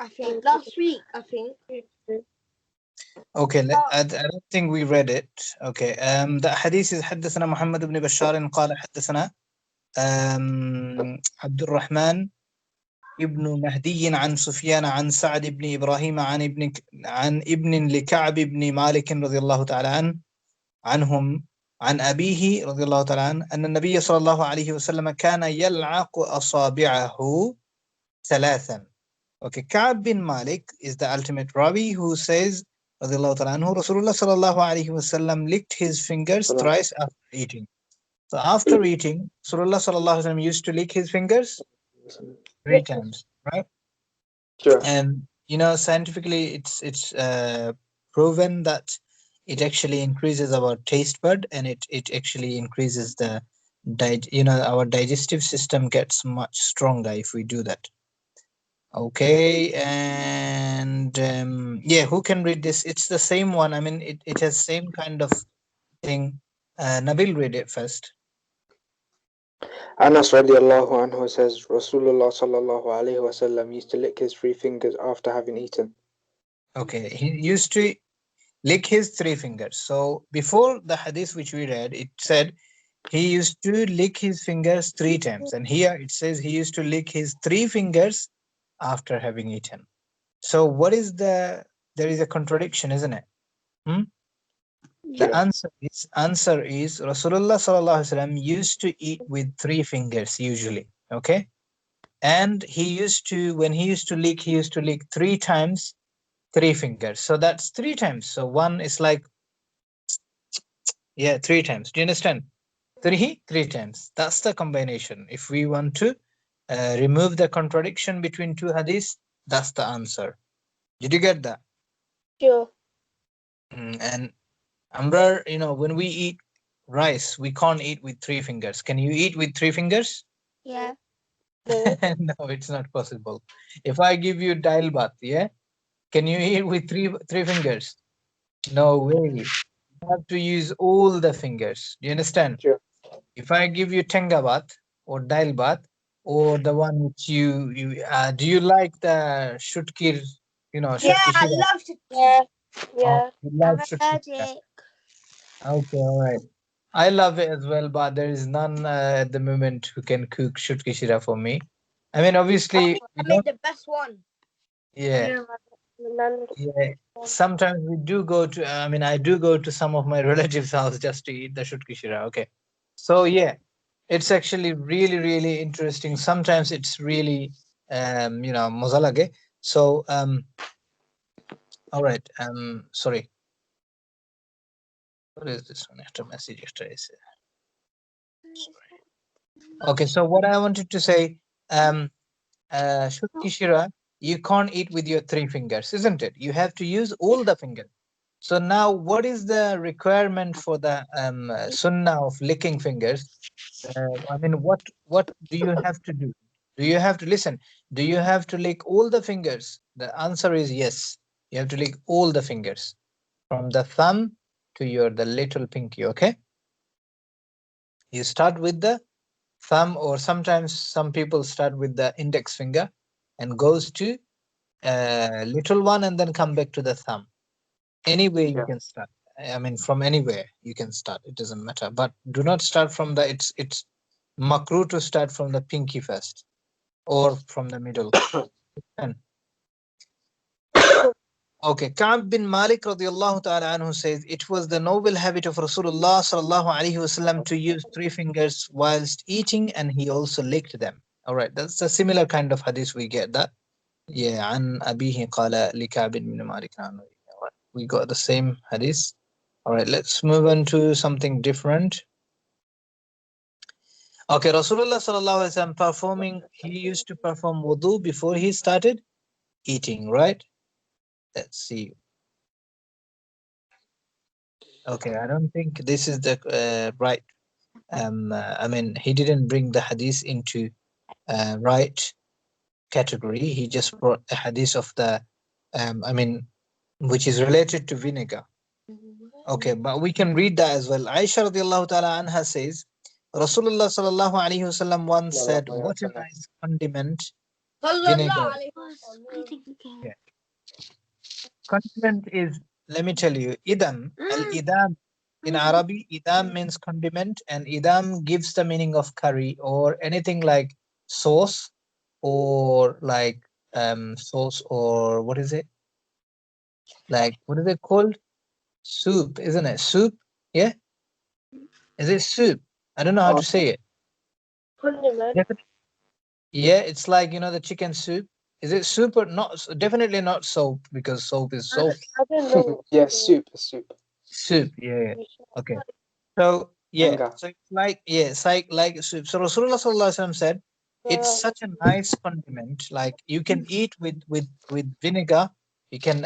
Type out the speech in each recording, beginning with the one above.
I think last week. I think. Okay, I don't think we read it. Okay, the hadith is حدثنا محمد بن بشار قال حدثنا عبد الرحمن ابن مهدي عن سفيان عن سعد بن إبراهيم عن ابن لكعب بن مالك رضي الله تعالى عنهم عن أبيه رضي الله تعالى عنه أن النبي صلى الله عليه وسلم كان يلعق أصابعه ثلاثا. Okay, Ka'b bin Malik is the ultimate Ravi who says رضي الله تعالى عنه Rasulullah صلى الله عليه وسلم licked his fingers thrice after eating. So after eating, Rasulullah صلى الله عليه وسلم used to lick his fingers 3 times, right? Sure. And you know, scientifically it's proven that it actually increases our taste bud, and it actually increases the our digestive system gets much stronger if we do that. Okay, and yeah, who can read this? It's the same one. I mean, it has same kind of thing. Nabil, read it first. Anas radiallahu anhu says Rasulullah sallallahu alayhi wasallam used to lick his 3 fingers after having eaten. Okay, he used to lick his 3 fingers. So before the hadith which we read, it said he used to lick his fingers 3 times, and here it says he used to lick his 3 fingers after having eaten. So what is there is a contradiction, isn't it? The answer is Rasulullah sallallahu alaihi wasallam used to eat with 3 fingers usually, okay? And when he used to lick 3 times 3 fingers. So that's 3 times. So one is like 3 times. Do you understand? 3 times. That's the combination. If we want to remove the contradiction between 2 hadiths, that's the answer. Did you get that? Sure. And Amrar, when we eat rice, we can't eat with 3 fingers. Can you eat with 3 fingers? Yeah. No, it's not possible. If I give you dal bhat, can you eat with three fingers? No way. You have to use all the fingers. Do you understand? Sure. If I give you tenga bhat or dal bhat, or the one which you do you like the shutkir? Yeah, I love to. Yeah. Oh, you love I'm shutkir. allergic. Okay, all right. I love it as well, but there is none at the moment who can cook shutki shira for me. I mean, obviously, I made the best one. yeah. Sometimes we do go to. I do go to some of my relatives' house just to eat the shutki shira. Okay, so yeah, it's actually really, really interesting. Sometimes it's really, mozalage. So, all right. Sorry. What is this one? After message yesterday. Okay, so what I wanted to say, shutki shira, you can't eat with your 3 fingers, isn't it? You have to use all the fingers. So now, what is the requirement for the sunnah of licking fingers? What do you have to do? Do you have to listen? Do you have to lick all the fingers? The answer is yes. You have to lick all the fingers, from the thumb to the little pinky. Okay. You start with the thumb, or sometimes some people start with the index finger and goes to little one and then come back to the thumb. Anywhere you can start. From anywhere you can start. It doesn't matter. But do not start from it's makruh to start from the pinky first or from the middle. Okay, Ka'b bin Malik radiallahu ta'ala anhu says, it was the noble habit of Rasulullah sallallahu alayhi wasallam to use 3 fingers whilst eating, and he also licked them. All right, that's a similar kind of hadith we get that. Yeah, an abihi qala li Ka'b bin Malik. We got the same hadith. All right, let's move on to something different. Okay, Rasulullah sallallahu alaihi wasallam he used to perform wudu before he started eating, right? Let's see. Okay, I don't think this is the right. He didn't bring the hadith into right category. He just brought a hadith of the, which is related to vinegar. Okay, but we can read that as well. Aisha radiallahu ta'ala anha says, Rasulullah sallallahu alayhi wasallam once said, what a nice condiment Vinegar. الله عليه وسلم. Yeah. Condiment is, let me tell you, idam. Al-idam in Arabic, idam means condiment, and idam gives the meaning of curry or anything like sauce or like sauce or what is it? Like, what is it called? Soup, isn't it? Soup? Yeah? Is it soup? I don't know how to say it. Condiment. Yeah, it's like, the chicken soup. Is it soup or not? Definitely not soap because soap is soap. I don't know. Yeah, soup. Soup, yeah. Okay. So, yeah. Finger. So it's like, yeah, it's like soup. So Rasulullah Sallallahu Alaihi Wasallam said, it's such a nice condiment. Like you can eat with vinegar. You can,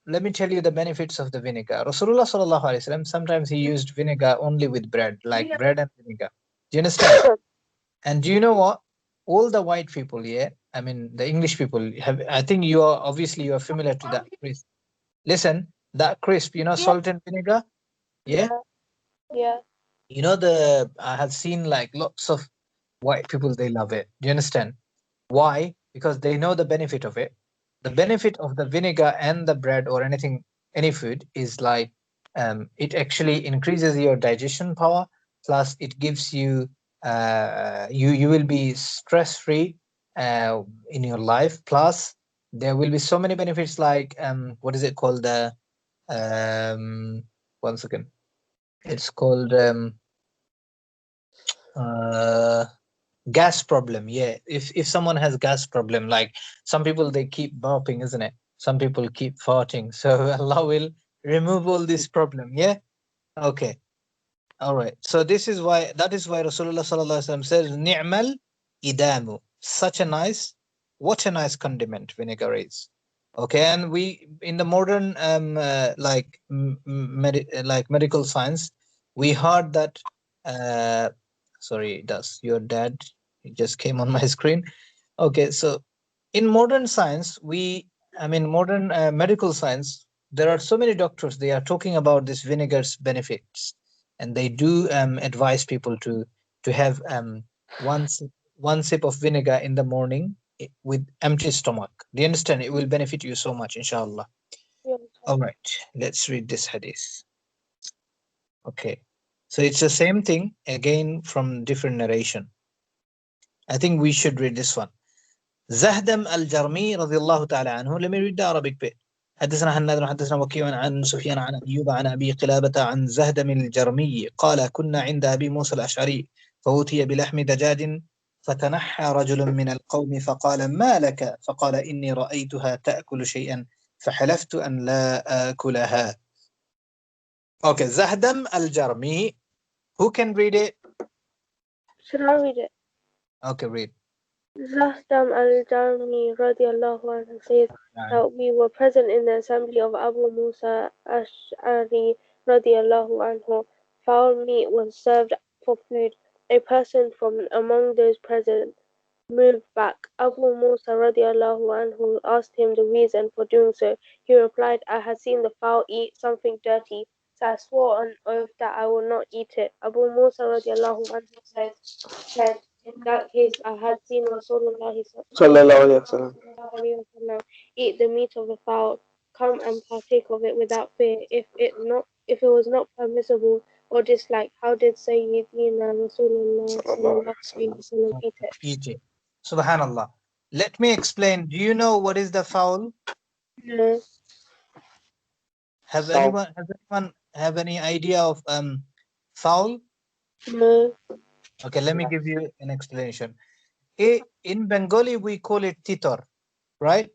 let me tell you the benefits of the vinegar. Rasulullah Sallallahu Alaihi Wasallam, sometimes he used vinegar only with bread, like bread and vinegar. Do you understand? And do you know what? All the white people, yeah, I mean the English people have. I think you are familiar to that crisp. Listen, that crisp, salt and vinegar. Yeah, Yeah. I have seen like lots of white people. They love it. Do you understand? Why? Because they know the benefit of it. The benefit of the vinegar and the bread or anything, any food is like, it actually increases your digestion power. Plus, it gives you, you will be stress free in your life. Plus, there will be so many benefits like, what is it called? The one second. It's called uh, gas problem. Yeah, if someone has gas problem, like some people they keep burping, isn't it? Some people keep farting. So Allah will remove all this problem. Yeah. Okay. All right. So that is why Rasulullah Sallallahu Alaihi Wasallam says, "Ni'mal idamu." Such a nice, what a nice condiment vinegar is. Okay, and we in the modern like medical science, we heard that. Uh, sorry, does your dad? It just came on my screen. Okay, so in modern science, modern medical science, there are so many doctors. They are talking about this vinegar's benefits, and they do advise people to have one one sip of vinegar in the morning with empty stomach. Do you understand? It will benefit you so much, inshallah. All right, let's read this hadith. Okay, so it's the same thing again from different narration. I think we should read this one. زهدم الجرمي رضي الله تعالى عنه. Let me read the Arabic bit. حدثنا هناد حدثنا وكيع عن سفيان عن أيوب عن أبي قلابة عن زهدم الجرمي قال كنا عند أبي موسى الأشعري فأوتي بلحم دجاج فتنحى رجل من القوم فقال ما لك فقال إني رأيتها تأكل شيئا فحلفت أن لا آكلها. Okay, زهدم الجرمي. Who can read it? Should I read it? Okay, read. Zahdam al-Jarmi radiallahu anhu says that we were present in the assembly of Abu Musa Ash'ari radiallahu anhu. Foul meat was served for food. A person from among those present moved back. Abu Musa radiallahu anhu asked him the reason for doing so. He replied, I had seen the fowl eat something dirty, so I swore on oath that I will not eat it. Abu Musa radiallahu anhu said, in that case, I had seen Rasulullah Sallallahu Alaihi Wasallam. eat the meat of the fowl. Come and partake of it without fear. If it was not permissible or disliked, how did Sayyidina Rasulullah sallallahu alaihi wasallam eat it? Eat it. Subhanallah. Let me explain. Do you know what is the fowl? No. Has anyone have any idea of fowl? No. Okay, let me give you an explanation. In Bengali we call it titor, right?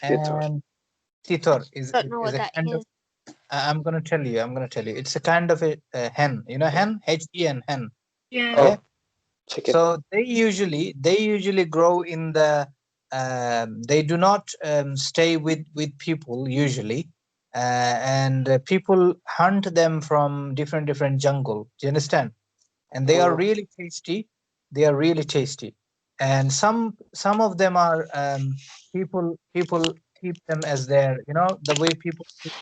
And titor is a kind of. I'm gonna tell you. It's a kind of a hen. You know hen? Hen, hen. Yeah. Oh, chicken. So they usually grow in the. They do not stay with people usually, and people hunt them from different jungle. Do you understand? And they are really tasty. They are really tasty, and some of them are people keep them as their, the way people keep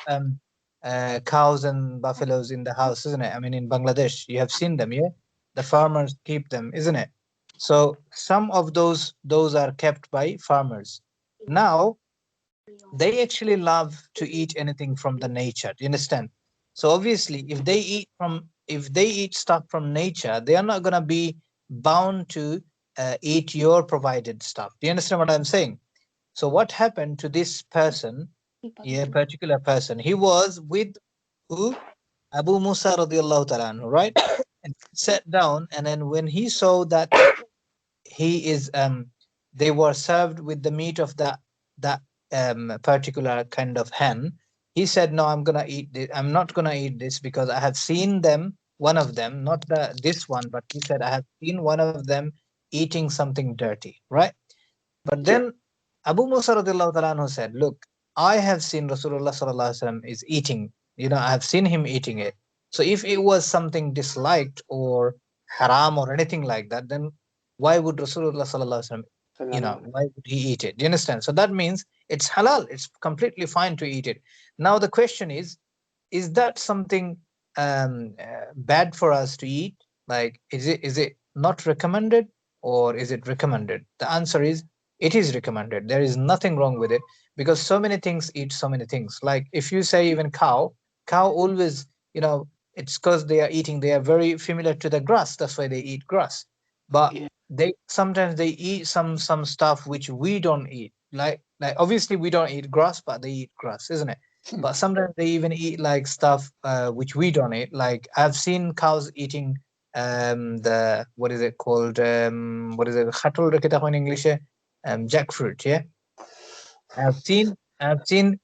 cows and buffaloes in the house, isn't it? I mean, in Bangladesh, you have seen them, yeah. The farmers keep them, isn't it? So some of those are kept by farmers. Now they actually love to eat anything from the nature. Do you understand? So obviously, if they eat stuff from nature, they are not gonna be bound to eat your provided stuff. Do you understand what I'm saying? So what happened to this person, a particular person? He was with who? Abu Musa radiallahu ta'ala anhu, right? And sat down, and then when he saw that he is they were served with the meat of that particular kind of hen, he said, no, I'm gonna eat this. I'm not gonna eat this because I have seen them, one of them, not this one, but he said, I have seen one of them eating something dirty, right? But Yeah. then Abu Musa radiallahu ta'ala anhu said, look, I have seen Rasulullah sallallahu alaihi wasallam is eating, I have seen him eating it. So if it was something disliked or haram or anything like that, then why would Rasulullah sallallahu alaihi wasallam, Salam. why would he eat it? Do you understand? So that means it's halal. It's completely fine to eat it. Now the question is that something bad for us to eat? Like, is it not recommended or is it recommended? The answer is it is recommended. There is nothing wrong with it because so many things eat so many things. Like if you say even cow always, it's because they are very familiar to the grass. That's why they eat grass. But Yeah. they sometimes they eat some stuff which we don't eat. Like obviously we don't eat grass, but they eat grass, isn't it? But sometimes they even eat like stuff which we don't eat. Like I've seen cows eating the what is it called? What is it? Khatul reketa in English? Jackfruit. Yeah, I've seen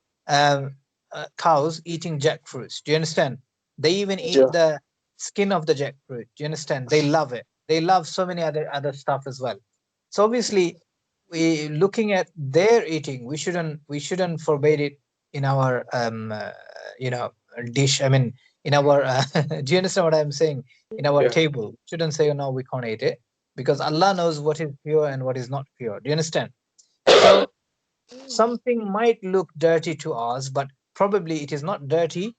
cows eating jackfruits. Do you understand? They even eat Yeah. the skin of the jackfruit. Do you understand? They love it. They love so many other stuff as well. So obviously, we looking at their eating, we shouldn't forbade it in our you know dish. I mean, in our do you understand what I'm saying? In our Yeah. table, shouldn't say, oh no, we can't eat it because Allah knows what is pure and what is not pure. Do you understand? So something might look dirty to us, but probably it is not dirty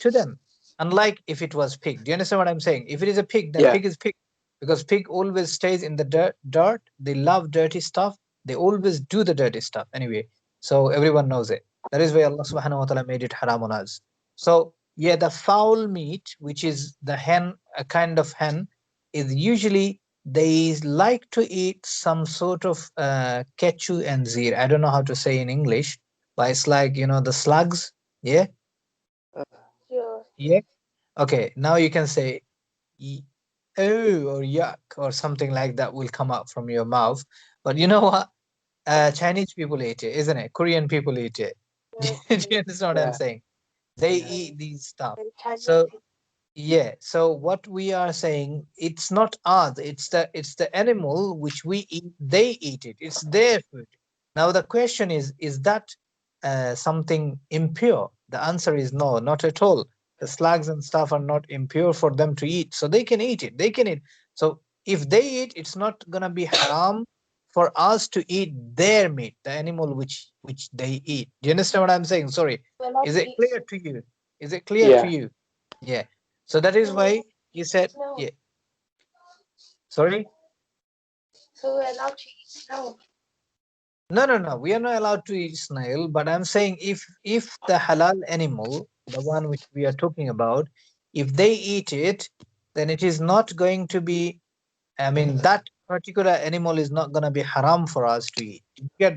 to them. Unlike if it was pig. Do you understand what I'm saying? If it is a pig, then Yeah. pig is pig. Because pig always stays in the dirt. They love dirty stuff. They always do the dirty stuff anyway. So everyone knows it. That is why Allah subhanahu wa ta'ala made it haram on us. So yeah, the fowl meat, which is the hen, a kind of hen, is usually they like to eat some sort of kechu and zir. I don't know how to say in English, but it's like, the slugs. Yeah. Uh, Yeah. Yeah. Okay. Now you can say "Ye- oh or yuck or something like that will come out from your mouth. But you know what? Chinese people eat it, isn't it? Korean people eat it. Do Yeah. you understand what I'm yeah. saying? They Yeah. eat these stuff. And Chinese So people. yeah, so what we are saying, it's not us, it's the animal which we eat, they eat it. It's their food. Now the question is that something impure? The answer is no, not at all. The slugs and stuff are not impure for them to eat. So they can eat it. They can eat. So if they eat, it's not gonna be haram for us to eat their meat, the animal which they eat. Do you understand what I'm saying? Sorry. We're allowed Is to it eat clear to you? Is it clear to Yeah. you? Yeah. So that is why he said, snow. yeah, sorry? So we're allowed to eat snow. No, no, no. We are not allowed to eat snail, but I'm saying if the halal animal, the one which we are talking about, if they eat it, then it is not going to be, I mean, that particular animal is not going to be haram for us to eat. You get